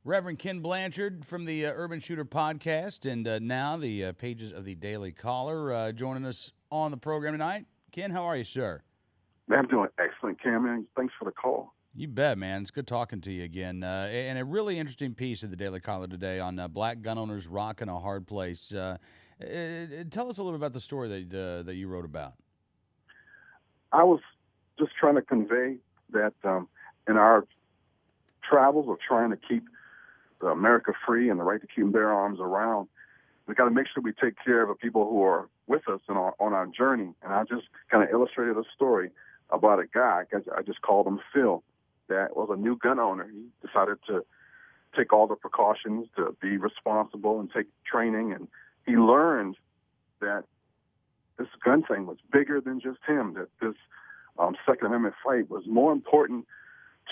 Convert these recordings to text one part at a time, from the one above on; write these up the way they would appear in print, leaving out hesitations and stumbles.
Reverend Ken Blanchard from the Urban Shooter podcast, and now the pages of the Daily Caller joining us on the program tonight. Ken, how are you, sir? Man, I'm doing excellent, Cam. Man, thanks for the call. You bet, man. It's good talking to you again. And a really interesting piece of the Daily Caller today on black gun owners rocking a hard place. Tell us a little bit about the story that you wrote about. I was just trying to convey that in our travels of trying to keep America free and the right to keep and bear arms around, we got to make sure we take care of the people who are with us on our journey. And I just kind of illustrated a story about a guy, I just called him Phil, that was a new gun owner. He decided to take all the precautions to be responsible and take training, and he learned that this gun thing was bigger than just him, that this Second Amendment fight was more important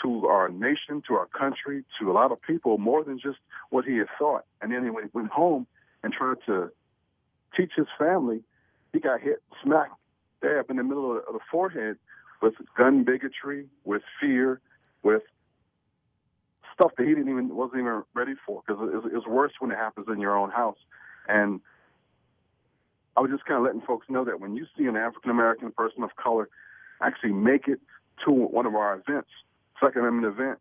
to our nation, to our country, to a lot of people, more than just what he had thought. And then he went home and tried to teach his family. He got hit smack dab in the middle of the forehead with gun bigotry, with fear, with stuff that he wasn't even ready for, because it's worse when it happens in your own house. And I was just kind of letting folks know that when you see an African-American person of color actually make it to one of our events, Second Amendment event,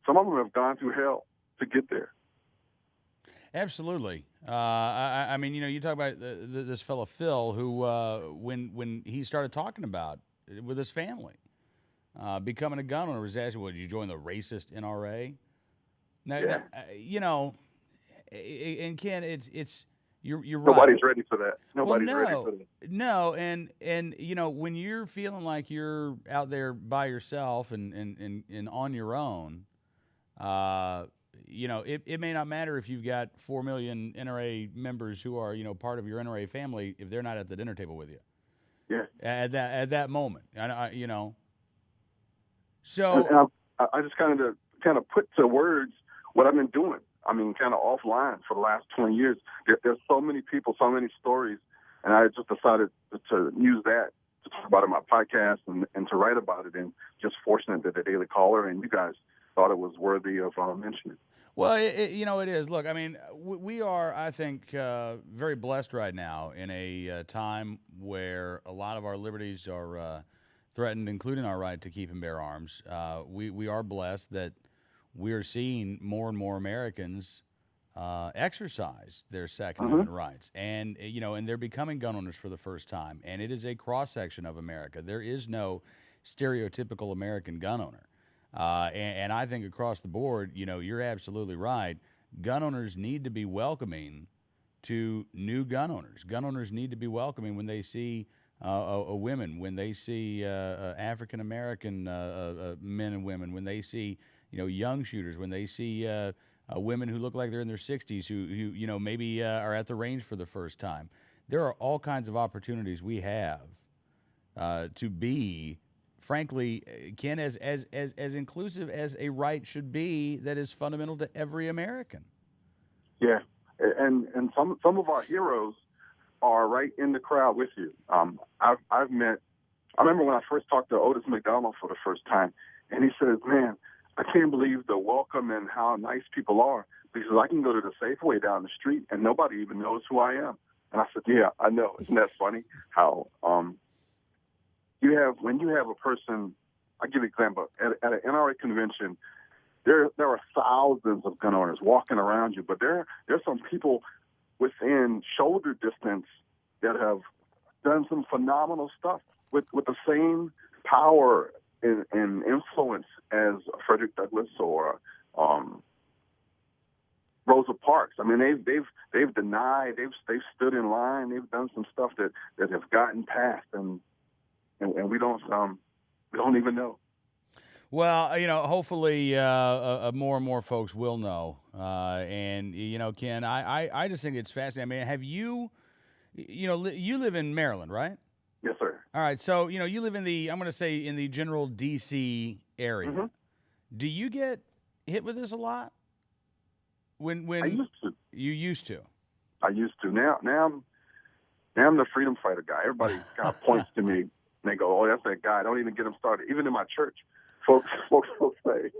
some of them have gone through hell to get there. Absolutely. I mean, you talk about this fellow Phil, who when he started talking about it with his family, becoming a gun owner, was asked, "Well, did you join the racist NRA?" Yeah. And Ken, it's you're right. Nobody's ready for that. Nobody's Well, ready for that. no, and when you're feeling like you're out there by yourself and on your own, it may not matter if you've got 4 million NRA members who are part of your NRA family if they're not at the dinner table with you. Yeah. At that moment, So And I just kind of put to words what I've been doing. I mean, kind of offline for the last 20 years. There's so many people, so many stories, and I just decided to use that to talk about it in my podcast and to write about it, and just fortunate that the Daily Caller and you guys thought it was worthy of mentioning. Well, it is. Look, I mean, we are, I think, very blessed right now in a time where a lot of our liberties are threatened, including our right to keep and bear arms. We are blessed that we are seeing more and more Americans exercise their Second Amendment rights, and and they're becoming gun owners for the first time. And it is a cross section of America. There is no stereotypical American gun owner. And I think across the board, you're absolutely right. Gun owners need to be welcoming to new gun owners. Gun owners need to be welcoming when they see women, when they see African American men and women, when they see young shooters, when they see women who look like they're in their 60s, who maybe are at the range for the first time. There are all kinds of opportunities we have to be, frankly, Ken, as inclusive as a right should be that is fundamental to every American. Yeah, and some of our heroes are right in the crowd with you. I've met. I remember when I first talked to Otis McDonald for the first time, and he says, "Man, I can't believe the welcome and how nice people are, because I can go to the Safeway down the street and nobody even knows who I am." And I said, "Yeah, I know. Isn't that funny how when you have a person?" I give you an example. At an NRA convention, there are thousands of gun owners walking around you, but there's some people within shoulder distance that have done some phenomenal stuff with the same power and influence as Frederick Douglass or Rosa Parks. I mean, they've denied, they've stood in line, they've done some stuff that have gotten past, and we don't even know. Well, hopefully more and more folks will know. And Ken, I just think it's fascinating. I mean, have you, you live in Maryland, right? Yes, sir. All right. So, you live in I'm going to say in the general D.C. area. Mm-hmm. Do you get hit with this a lot? When I used to. You used to. I used to. Now I'm the freedom fighter guy. Everybody kind of points to me and they go, "Oh, that's that guy." Don't even get him started. Even in my church, folks will say,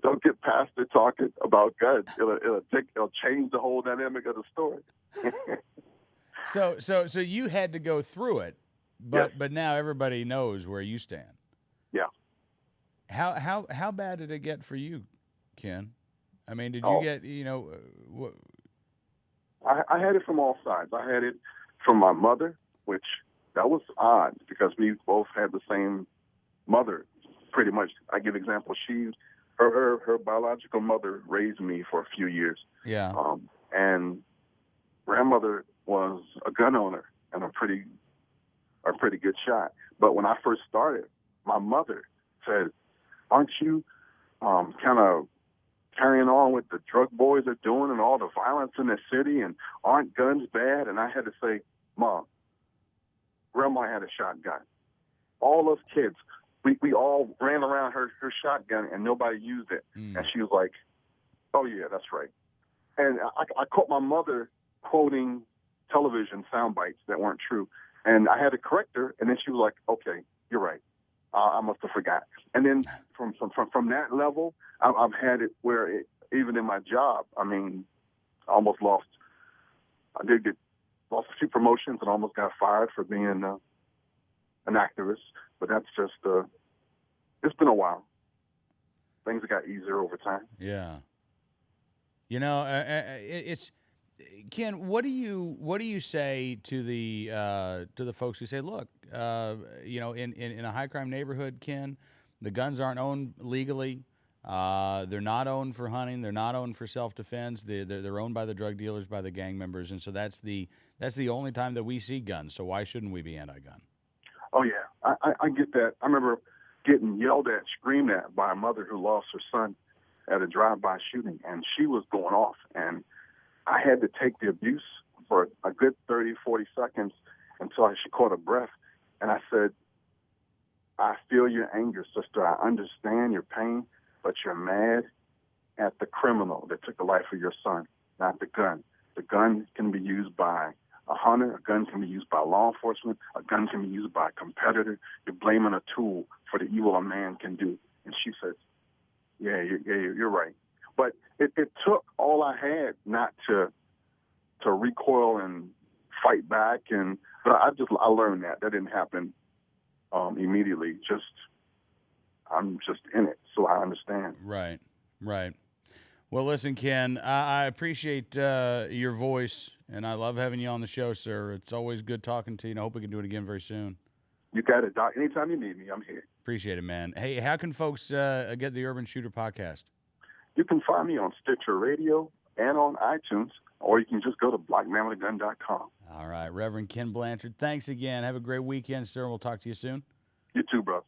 "Don't get past it talking about guns. It'll change the whole dynamic of the story." So you had to go through it, Yes. but now everybody knows where you stand. Yeah. How bad did it get for you, Ken? I mean, did you Oh, get I had it from all sides. I had it from my mother, which that was odd because we both had the same mother, pretty much. I give example. Her biological mother raised me for a few years, yeah. and grandmother was a gun owner and a pretty good shot. But when I first started, my mother said, "Aren't you kind of carrying on with the drug boys are doing and all the violence in the city, and aren't guns bad?" And I had to say, "Mom, Grandma had a shotgun. All us kids, we all ran around her shotgun and nobody used it." And she was like, "Oh yeah, that's right." And I caught my mother quoting television sound bites that weren't true, and I had to correct her. And then she was like, "Okay, you're right. I must have forgot." And then from that level, I've had it where even in my job, I mean, I almost lost. I did get lost a few promotions and almost got fired for being an activist. But that's just it's been a while. Things have got easier over time. Yeah. It's Ken. What do you say to the folks who say, look, in a high crime neighborhood, Ken, the guns aren't owned legally. They're not owned for hunting. They're not owned for self-defense. They're owned by the drug dealers, by the gang members, and so that's the only time that we see guns. So why shouldn't we be anti-gun? Oh yeah, I get that. I remember getting yelled at, screamed at by a mother who lost her son at a drive-by shooting, and she was going off, and I had to take the abuse for a good 30, 40 seconds until she caught her breath, and I said, "I feel your anger, sister. I understand your pain, but you're mad at the criminal that took the life of your son, not the gun. The gun can be used by a hunter. A gun can be used by law enforcement. A gun can be used by a competitor. You're blaming a tool for the evil a man can do." And she said, "Yeah, you're right." But it took all I had not to recoil and fight back. But I learned that didn't happen immediately. I'm just in it, so I understand. Right. Well, listen, Ken, I appreciate your voice, and I love having you on the show, sir. It's always good talking to you, and I hope we can do it again very soon. You got it, Doc. Anytime you need me, I'm here. Appreciate it, man. Hey, how can folks get the Urban Shooter podcast? You can find me on Stitcher Radio and on iTunes, or you can just go to blackmanwithagun.com. All right, Reverend Ken Blanchard, thanks again. Have a great weekend, sir. We'll talk to you soon. You too, bro.